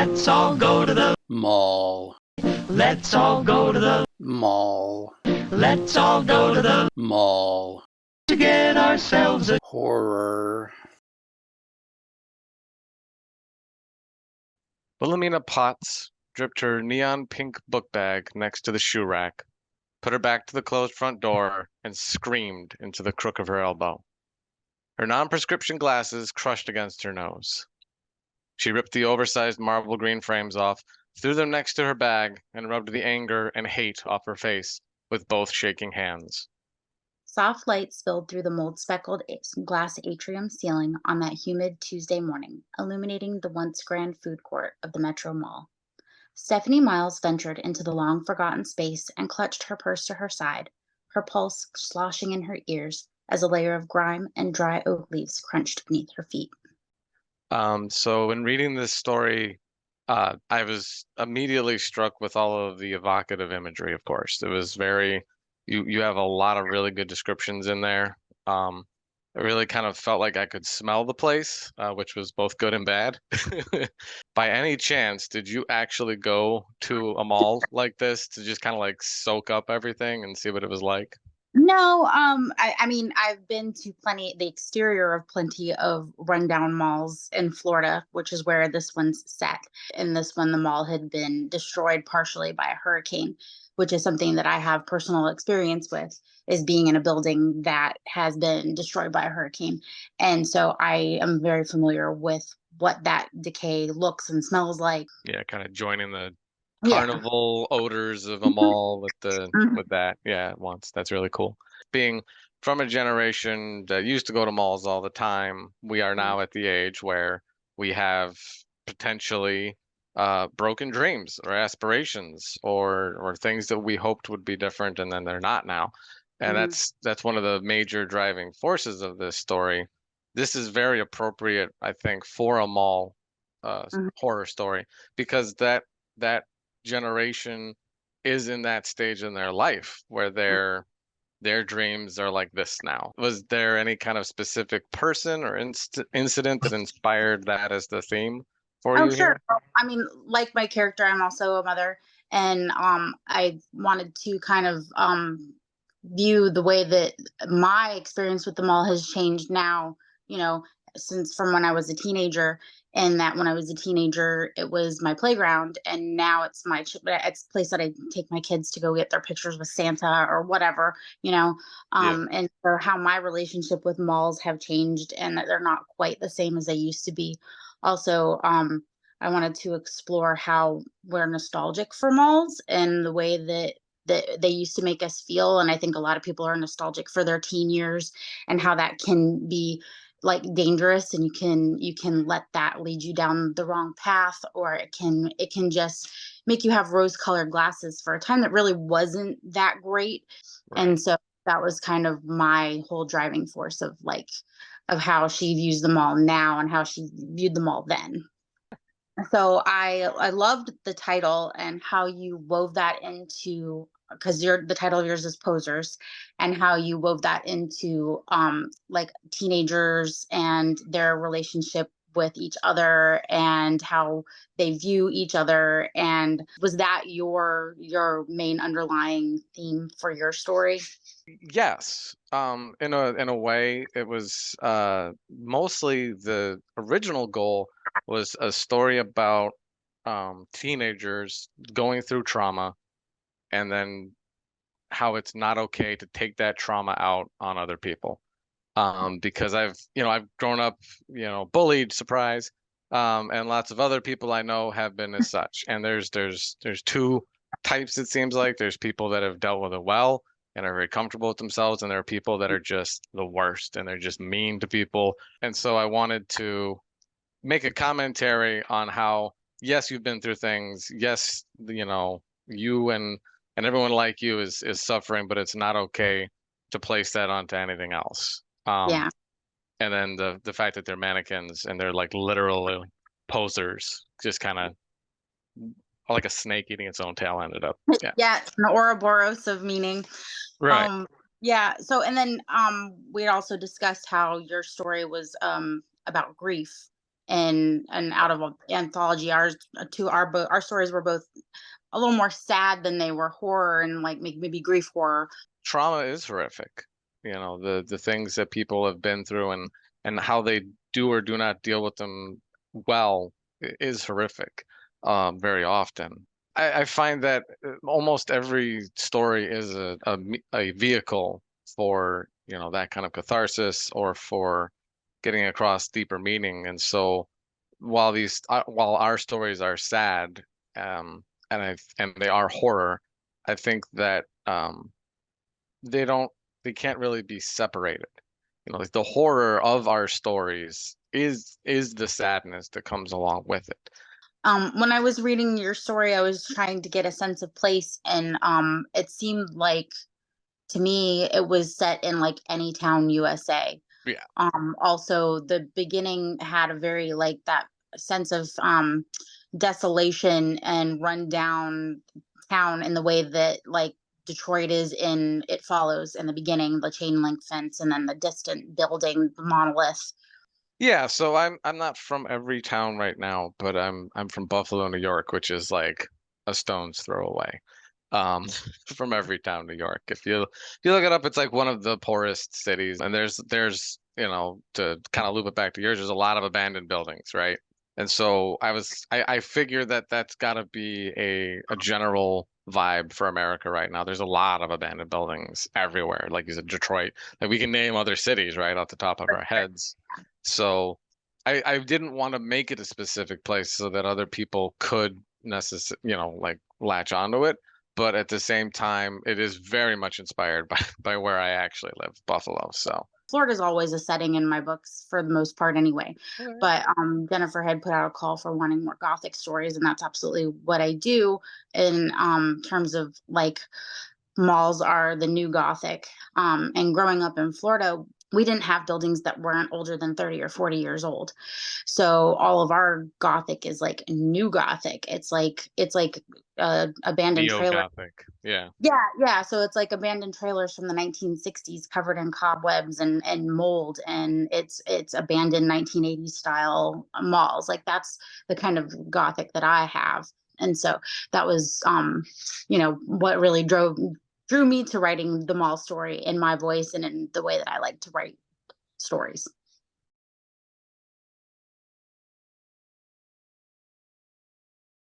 Let's all go to the mall. Let's all go to the Mall. Let's all go to the Mall. to get ourselves a Horror. Wilhelmina Potts dripped her neon pink book bag next to the shoe rack, put her back to the closed front door, and screamed into the crook of her elbow. Her non-prescription glasses crushed against her nose. She ripped the oversized marble green frames off, threw them next to her bag, and rubbed the anger and hate off her face with both shaking hands. Soft light spilled through the mold-speckled glass atrium ceiling on that humid Tuesday morning, illuminating the once grand food court of the Metro Mall. Stephanie Miles ventured into the long-forgotten space and clutched her purse to her side, her pulse sloshing in her ears as a layer of grime and dry oak leaves crunched beneath her feet. So in reading this story, I was immediately struck with all of the evocative imagery, of course. It was very, you have a lot of really good descriptions in there. It really kind of felt like I could smell the place, which was both good and bad. By any chance, did you actually go to a mall like this to just kind of like soak up everything and see what it was like? No, I mean, I've been to the exterior of plenty of rundown malls in Florida, which is where this one's set. In this one, the mall had been destroyed partially by a hurricane, which is something that I have personal experience with, is being in a building that has been destroyed by a hurricane. And so I am very familiar with what that decay looks and smells like. Yeah, kind of joining the Yeah. carnival odors of a mall with the Mhm. with that. Yeah, at once. That's really cool. Being from a generation that used to go to malls all the time, we are now at the age where we have potentially broken dreams or aspirations or things that we hoped would be different and then they're not now. And Mhm. that's one of the major driving forces of this story. This is very appropriate, I think, for a mall Mhm. horror story because that generation is in that stage in their life where their dreams are like this now. Was there any kind of specific person or incident that inspired that as the theme for Oh, you sure. here? Well, I mean, like my character, I'm also a mother, and I wanted to kind of view the way that my experience with the mall has changed now, you know, since from when I was a teenager, and that when I was a teenager, it was my playground, and now it's it's a place that I take my kids to go get their pictures with Santa or whatever, you know, Yeah. and for how my relationship with malls have changed, and that they're not quite the same as they used to be. Also, I wanted to explore how we're nostalgic for malls and the way that they used to make us feel. And I think a lot of people are nostalgic for their teen years and how that can be like dangerous, and you can let that lead you down the wrong path, or it can just make you have rose colored glasses for a time that really wasn't that great. Right. And so that was kind of my whole driving force of like of how she views the mall now and how she viewed the mall then. So I loved the title and how you wove that into, because the title of yours is Posers, and how you wove that into like teenagers and their relationship with each other and how they view each other. And was that your main underlying theme for your story? Yes. In a way, it was mostly the original goal was a story about teenagers going through trauma and then how it's not okay to take that trauma out on other people. Because I've grown up, bullied, surprise, and lots of other people I know have been as such. And there's two types, it seems like. There's people that have dealt with it well and are very comfortable with themselves, and there are people that are just the worst and they're just mean to people. And so I wanted to make a commentary on how, yes, you've been through things. Yes, you and everyone like you is suffering, but it's not okay to place that onto anything else. Yeah. And then the fact that they're mannequins and they're like literal posers, just kind of like a snake eating its own tail ended up. Yeah. Yeah, an Ouroboros of meaning. Right. Yeah, so and then we also discussed how your story was about grief and out of an anthology. Our stories were both a little more sad than they were horror, and like maybe grief horror. Trauma is horrific. You know, the things that people have been through and how they do or do not deal with them well is horrific, very often. I find that almost every story is a vehicle for, you know, that kind of catharsis or for getting across deeper meaning. And so while our stories are sad, and they are horror, I think that they don't they can't really be separated. You know, like the horror of our stories is the sadness that comes along with it. When I was reading your story, I was trying to get a sense of place, and it seemed like to me it was set in like Anytown, USA. Yeah. Also, the beginning had a very like that sense of desolation and rundown town in the way that like Detroit is in It Follows in the beginning, the chain link fence, and then the distant building, the monolith. Yeah, so I'm not from every town right now, but I'm from Buffalo, New York, which is like a stone's throw away. From every town, New York. If you look it up, it's like one of the poorest cities, and there's you know, to kind of loop it back to yours, there's a lot of abandoned buildings, right? And so I figure that that's got to be a general vibe for America right now. There's a lot of abandoned buildings everywhere, like you said, Detroit. Like we can name other cities right off the top of our heads. So I didn't want to make it a specific place so that other people could you know, like latch onto it. But at the same time, it is very much inspired by where I actually live, Buffalo. So Florida's always a setting in my books for the most part anyway. okay. But Jennifer had put out a call for wanting more gothic stories, and that's absolutely what I do in terms of like malls are the new gothic. And growing up in Florida, we didn't have buildings that weren't older than 30 or 40 years old. So all of our gothic is like new gothic. It's like abandoned trailer. Neo-Gothic. Yeah. Yeah. So it's like abandoned trailers from the 1960s covered in cobwebs and mold, and it's abandoned 1980s style malls. Like that's the kind of gothic that I have. And so that was what really drew me to writing the mall story in my voice and in the way that I like to write stories.